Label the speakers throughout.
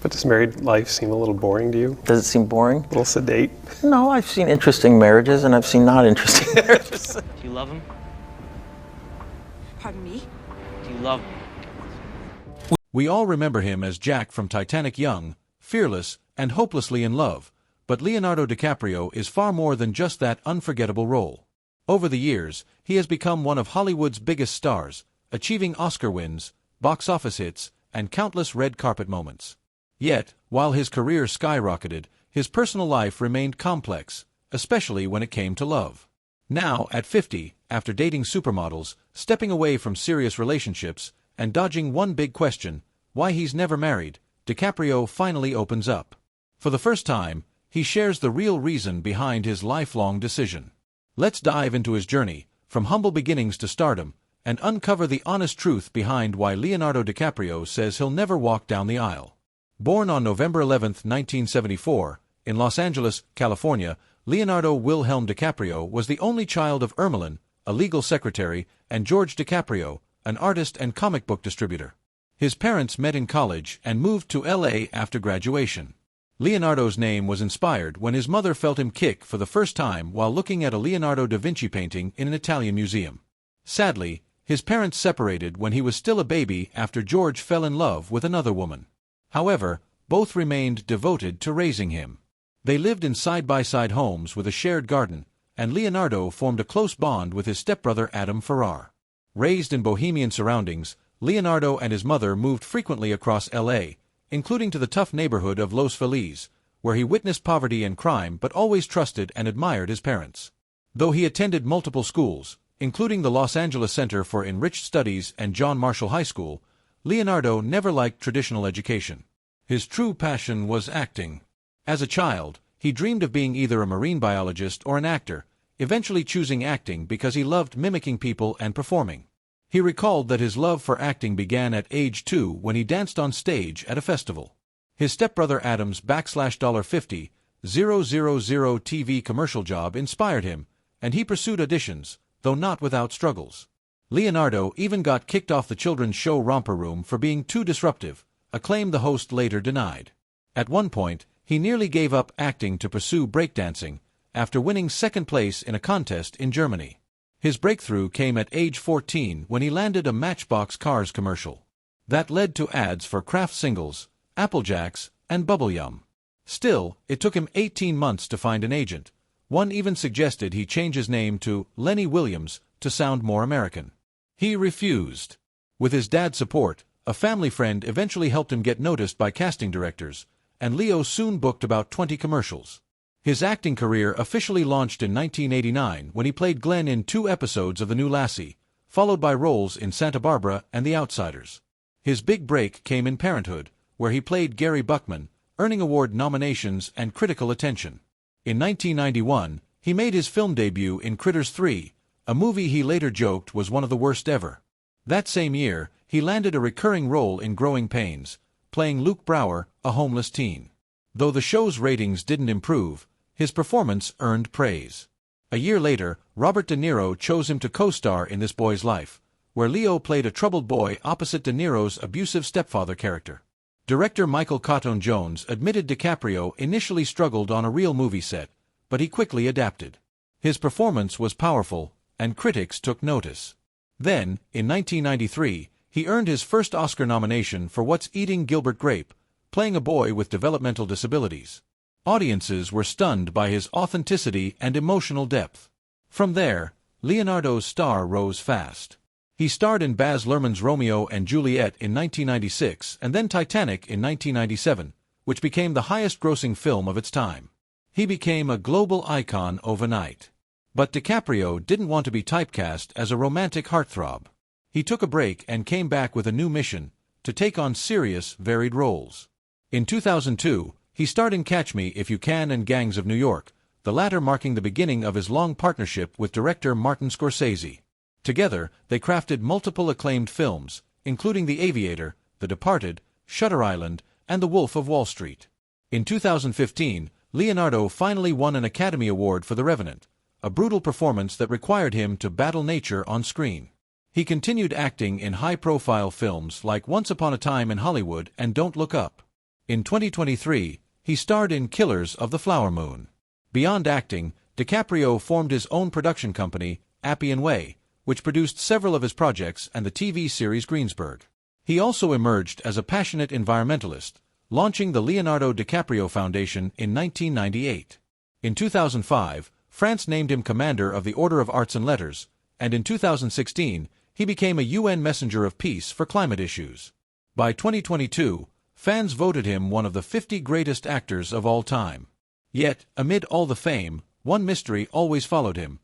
Speaker 1: But does married life seem a little boring to you?
Speaker 2: Does it seem boring?
Speaker 1: A little sedate?
Speaker 2: No, I've seen interesting marriages and I've seen not interesting marriages.
Speaker 3: Do you love him?
Speaker 4: Pardon me?
Speaker 3: Do you love him?
Speaker 5: We all remember him as Jack from Titanic, young, fearless, and hopelessly in love, but Leonardo DiCaprio is far more than just that unforgettable role. Over the years, he has become one of Hollywood's biggest stars, achieving Oscar wins, box office hits, and countless red carpet moments. Yet, while his career skyrocketed, his personal life remained complex, especially when it came to love. Now, at 50, after dating supermodels, stepping away from serious relationships, and dodging one big question, why he's never married, DiCaprio finally opens up. For the first time, he shares the real reason behind his lifelong decision. Let's dive into his journey, from humble beginnings to stardom, and uncover the honest truth behind why Leonardo DiCaprio says he'll never walk down the aisle. Born on November 11, 1974, in Los Angeles, California, Leonardo Wilhelm DiCaprio was the only child of Ermelyn, a legal secretary, and George DiCaprio, an artist and comic book distributor. His parents met in college and moved to L.A. after graduation. Leonardo's name was inspired when his mother felt him kick for the first time while looking at a Leonardo da Vinci painting in an Italian museum. Sadly, his parents separated when he was still a baby after George fell in love with another woman. However, both remained devoted to raising him. They lived in side-by-side homes with a shared garden, and Leonardo formed a close bond with his stepbrother Adam Ferrar. Raised in bohemian surroundings, Leonardo and his mother moved frequently across L.A., including to the tough neighborhood of Los Feliz, where he witnessed poverty and crime but always trusted and admired his parents. Though he attended multiple schools, including the Los Angeles Center for Enriched Studies and John Marshall High School, Leonardo never liked traditional education. His true passion was acting. As a child, he dreamed of being either a marine biologist or an actor, eventually choosing acting because he loved mimicking people and performing. He recalled that his love for acting began at age 2 when he danced on stage at a festival. His stepbrother Adam's $50,000 TV commercial job inspired him, and he pursued auditions, though not without struggles. Leonardo even got kicked off the children's show Romper Room for being too disruptive, a claim the host later denied. At one point, he nearly gave up acting to pursue breakdancing, after winning second place in a contest in Germany. His breakthrough came at age 14 when he landed a Matchbox Cars commercial. That led to ads for Kraft Singles, Apple Jacks, and Bubble Yum. Still, it took him 18 months to find an agent. One even suggested he change his name to Lenny Williams to sound more American. He refused. With his dad's support, a family friend eventually helped him get noticed by casting directors, and Leo soon booked about 20 commercials. His acting career officially launched in 1989 when he played Glenn in 2 episodes of The New Lassie, followed by roles in Santa Barbara and The Outsiders. His big break came in Parenthood, where he played Gary Buckman, earning award nominations and critical attention. In 1991, he made his film debut in Critters 3, a movie he later joked was one of the worst ever. That same year, he landed a recurring role in Growing Pains, playing Luke Brower, a homeless teen. Though the show's ratings didn't improve, his performance earned praise. A year later, Robert De Niro chose him to co-star in This Boy's Life, where Leo played a troubled boy opposite De Niro's abusive stepfather character. Director Michael Cotton Jones admitted DiCaprio initially struggled on a real movie set, but he quickly adapted. His performance was powerful, and critics took notice. Then, in 1993, he earned his first Oscar nomination for What's Eating Gilbert Grape, playing a boy with developmental disabilities. Audiences were stunned by his authenticity and emotional depth. From there, Leonardo's star rose fast. He starred in Baz Luhrmann's Romeo and Juliet in 1996 and then Titanic in 1997, which became the highest-grossing film of its time. He became a global icon overnight. But DiCaprio didn't want to be typecast as a romantic heartthrob. He took a break and came back with a new mission, to take on serious, varied roles. In 2002, he starred in Catch Me If You Can and Gangs of New York, the latter marking the beginning of his long partnership with director Martin Scorsese. Together, they crafted multiple acclaimed films, including The Aviator, The Departed, Shutter Island, and The Wolf of Wall Street. In 2015, Leonardo finally won an Academy Award for The Revenant, a brutal performance that required him to battle nature on screen. He continued acting in high-profile films like Once Upon a Time in Hollywood and Don't Look Up. In 2023, he starred in Killers of the Flower Moon. Beyond acting, DiCaprio formed his own production company, Appian Way, which produced several of his projects and the TV series Greensburg. He also emerged as a passionate environmentalist, launching the Leonardo DiCaprio Foundation in 1998. In 2005, France named him Commander of the Order of Arts and Letters, and in 2016, he became a UN Messenger of Peace for climate issues. By 2022, fans voted him one of the 50 greatest actors of all time. Yet, amid all the fame, one mystery always followed him.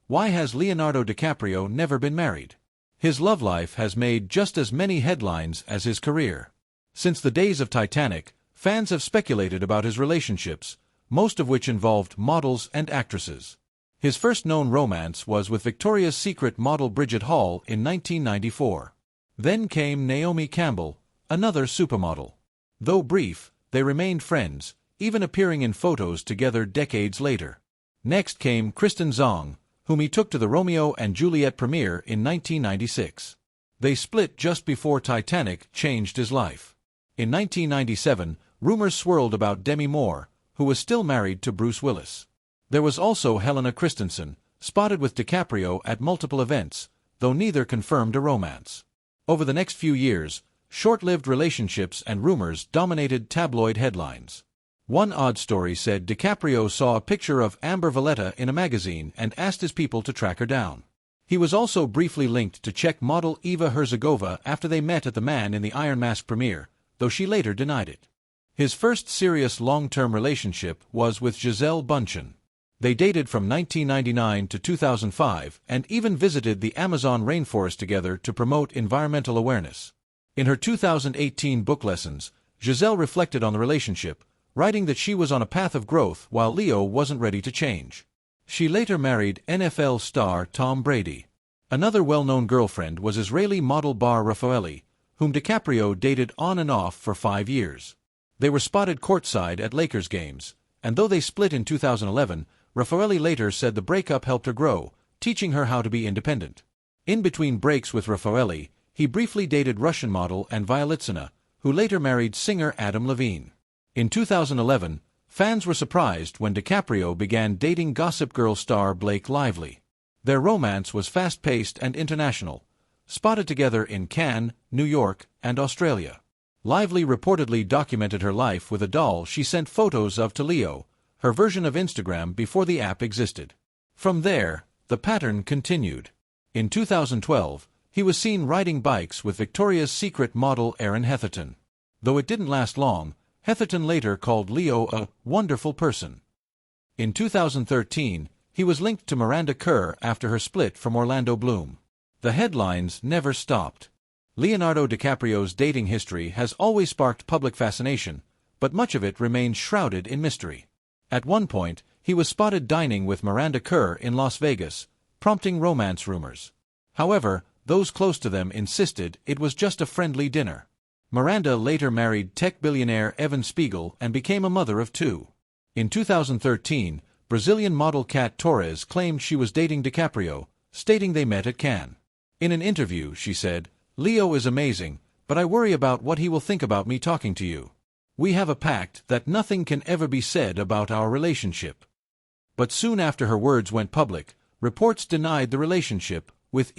Speaker 5: Why has Leonardo DiCaprio never been married? His love life has made just as many headlines as his career. Since the days of Titanic, fans have speculated about his relationships, most of which involved models and actresses. His first known romance was with Victoria's Secret model Bridget Hall in 1994. Then came Naomi Campbell, another supermodel. Though brief, they remained friends, even appearing in photos together decades later. Next came Kristen Zong, whom he took to the Romeo and Juliet premiere in 1996. They split just before Titanic changed his life. In 1997, rumors swirled about Demi Moore, who was still married to Bruce Willis. There was also Helena Christensen, spotted with DiCaprio at multiple events, though neither confirmed a romance. Over the next few years, short-lived relationships and rumors dominated tabloid headlines. One odd story said DiCaprio saw a picture of Amber Valletta in a magazine and asked his people to track her down. He was also briefly linked to Czech model Eva Herzegova after they met at the Man in the Iron Mask premiere, though she later denied it. His first serious long-term relationship was with Gisele Bündchen. They dated from 1999 to 2005 and even visited the Amazon rainforest together to promote environmental awareness. In her 2018 book Lessons, Gisele reflected on the relationship, writing that she was on a path of growth while Leo wasn't ready to change. She later married NFL star Tom Brady. Another well-known girlfriend was Israeli model Bar Raffaelli, whom DiCaprio dated on and off for 5 years. They were spotted courtside at Lakers games, and though they split in 2011, Raffaelli later said the breakup helped her grow, teaching her how to be independent. In between breaks with Raffaelli, he briefly dated Russian model and Violitsina, who later married singer Adam Levine. In 2011, fans were surprised when DiCaprio began dating Gossip Girl star Blake Lively. Their romance was fast-paced and international, spotted together in Cannes, New York, and Australia. Lively reportedly documented her life with a doll she sent photos of to Leo, her version of Instagram before the app existed. From there, the pattern continued. In 2012, he was seen riding bikes with Victoria's Secret model Erin Heatherton. Though it didn't last long, Heatherton later called Leo a wonderful person. In 2013, he was linked to Miranda Kerr after her split from Orlando Bloom. The headlines never stopped. Leonardo DiCaprio's dating history has always sparked public fascination, but much of it remains shrouded in mystery. At one point, he was spotted dining with Miranda Kerr in Las Vegas, prompting romance rumors. However, those close to them insisted it was just a friendly dinner. Miranda later married tech billionaire Evan Spiegel and became a mother of 2. In 2013, Brazilian model Kat Torres claimed she was dating DiCaprio, stating they met at Cannes. In an interview, she said, "Leo is amazing, but I worry about what he will think about me talking to you. We have a pact that nothing can ever be said about our relationship." But soon after her words went public, reports denied the relationship, with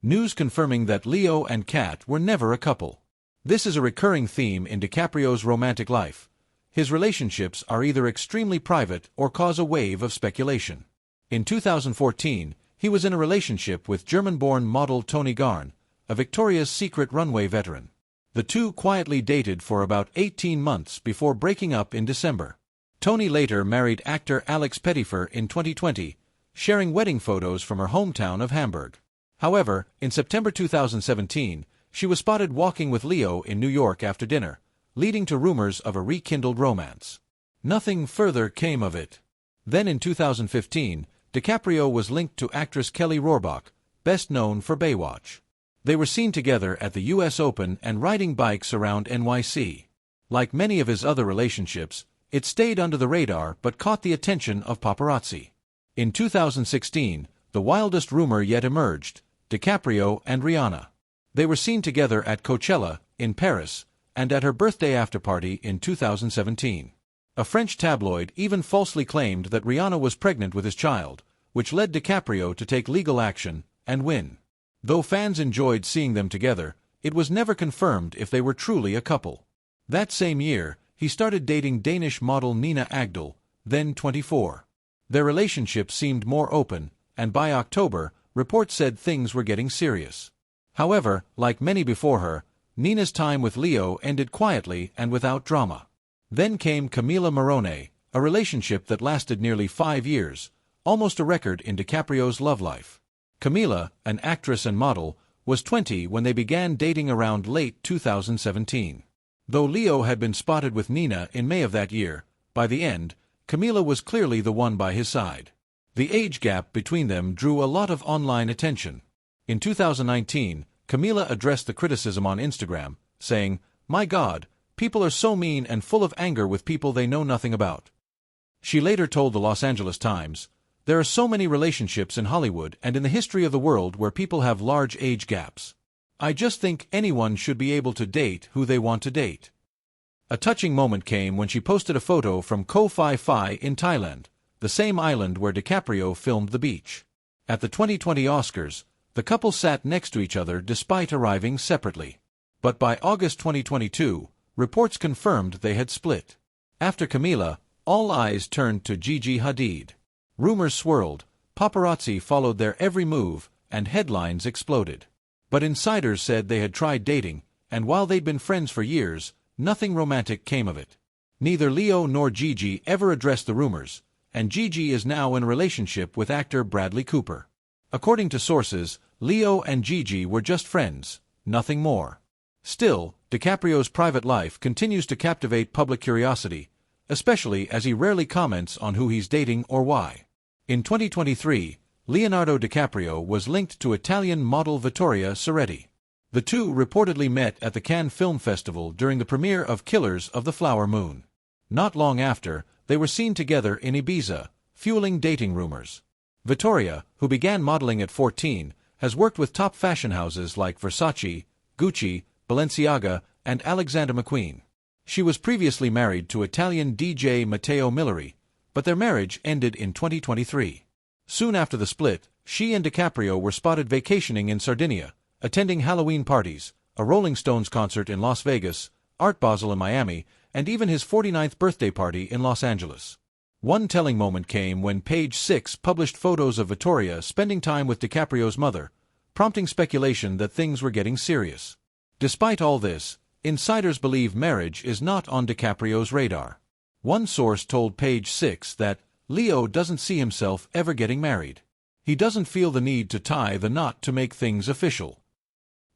Speaker 5: News confirming that Leo and Kat were never a couple. This is a recurring theme in DiCaprio's romantic life. His relationships are either extremely private or cause a wave of speculation. In 2014, he was in a relationship with German-born model Toni Garn, a Victoria's Secret runway veteran. The two quietly dated for about 18 months before breaking up in December. Toni later married actor Alex Pettyfer in 2020, sharing wedding photos from her hometown of Hamburg. However, in September 2017, she was spotted walking with Leo in New York after dinner, leading to rumors of a rekindled romance. Nothing further came of it. Then in 2015, DiCaprio was linked to actress Kelly Rohrbach, best known for Baywatch. They were seen together at the US Open and riding bikes around NYC. Like many of his other relationships, it stayed under the radar but caught the attention of paparazzi. In 2016, the wildest rumor yet emerged: DiCaprio and Rihanna. They were seen together at Coachella, in Paris, and at her birthday after-party in 2017. A French tabloid even falsely claimed that Rihanna was pregnant with his child, which led DiCaprio to take legal action and win. Though fans enjoyed seeing them together, it was never confirmed if they were truly a couple. That same year, he started dating Danish model Nina Agdal, then 24. Their relationship seemed more open, and by October, reports said things were getting serious. However, like many before her, Nina's time with Leo ended quietly and without drama. Then came Camila Morrone, a relationship that lasted nearly 5 years, almost a record in DiCaprio's love life. Camila, an actress and model, was 20 when they began dating around late 2017. Though Leo had been spotted with Nina in May of that year, by the end, Camila was clearly the one by his side. The age gap between them drew a lot of online attention. In 2019, Camila addressed the criticism on Instagram, saying, "My God, people are so mean and full of anger with people they know nothing about." She later told the Los Angeles Times, "There are so many relationships in Hollywood and in the history of the world where people have large age gaps. I just think anyone should be able to date who they want to date." A touching moment came when she posted a photo from Koh Phi Phi in Thailand, the same island where DiCaprio filmed The Beach. At the 2020 Oscars, the couple sat next to each other despite arriving separately. But by August 2022, reports confirmed they had split. After Camila, all eyes turned to Gigi Hadid. Rumors swirled, paparazzi followed their every move, and headlines exploded. But insiders said they had tried dating, and while they'd been friends for years, nothing romantic came of it. Neither Leo nor Gigi ever addressed the rumors, and Gigi is now in a relationship with actor Bradley Cooper. According to sources, Leo and Gigi were just friends, nothing more. Still, DiCaprio's private life continues to captivate public curiosity, especially as he rarely comments on who he's dating or why. In 2023, Leonardo DiCaprio was linked to Italian model Vittoria Ceretti. The two reportedly met at the Cannes Film Festival during the premiere of Killers of the Flower Moon. Not long after, they were seen together in Ibiza, fueling dating rumors. Vittoria, who began modeling at 14, has worked with top fashion houses like Versace, Gucci, Balenciaga, and Alexander McQueen. She was previously married to Italian DJ Matteo Milleri, but their marriage ended in 2023. Soon after the split, she and DiCaprio were spotted vacationing in Sardinia, attending Halloween parties, a Rolling Stones concert in Las Vegas, Art Basel in Miami, and even his 49th birthday party in Los Angeles. One telling moment came when Page 6 published photos of Vittoria spending time with DiCaprio's mother, prompting speculation that things were getting serious. Despite all this, insiders believe marriage is not on DiCaprio's radar. One source told Page 6 that Leo doesn't see himself ever getting married. He doesn't feel the need to tie the knot to make things official.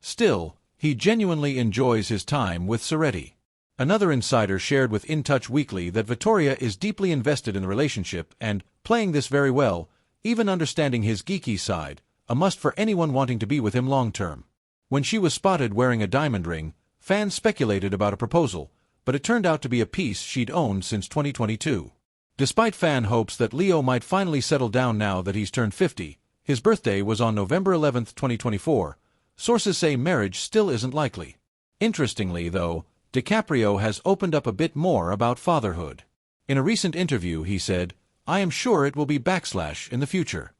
Speaker 5: Still, he genuinely enjoys his time with Ceretti. Another insider shared with In Touch Weekly that Vittoria is deeply invested in the relationship and, playing this very well, even understanding his geeky side, a must for anyone wanting to be with him long-term. When she was spotted wearing a diamond ring, fans speculated about a proposal, but it turned out to be a piece she'd owned since 2022. Despite fan hopes that Leo might finally settle down now that he's turned 50, his birthday was on November 11, 2024, sources say marriage still isn't likely. Interestingly, though, DiCaprio has opened up a bit more about fatherhood. In a recent interview he said, "I am sure it will be / in the future.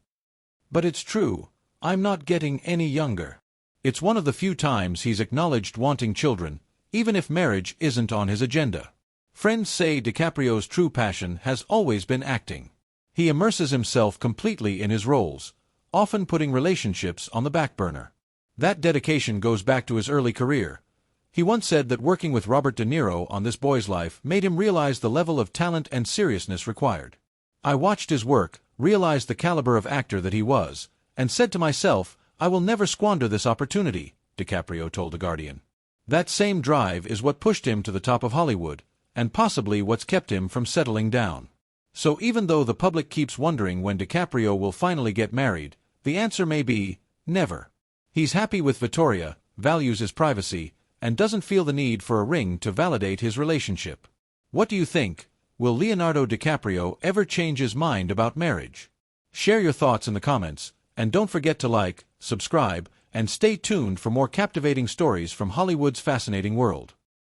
Speaker 5: But it's true, I'm not getting any younger." It's one of the few times he's acknowledged wanting children, even if marriage isn't on his agenda. Friends say DiCaprio's true passion has always been acting. He immerses himself completely in his roles, often putting relationships on the back burner. That dedication goes back to his early career. He once said that working with Robert De Niro on This Boy's Life made him realize the level of talent and seriousness required. "I watched his work, realized the caliber of actor that he was, and said to myself, I will never squander this opportunity," DiCaprio told The Guardian. That same drive is what pushed him to the top of Hollywood, and possibly what's kept him from settling down. So even though the public keeps wondering when DiCaprio will finally get married, the answer may be, never. He's happy with Vittoria, values his privacy, and doesn't feel the need for a ring to validate his relationship. What do you think? Will Leonardo DiCaprio ever change his mind about marriage? Share your thoughts in the comments, and don't forget to like, subscribe, and stay tuned for more captivating stories from Hollywood's fascinating world.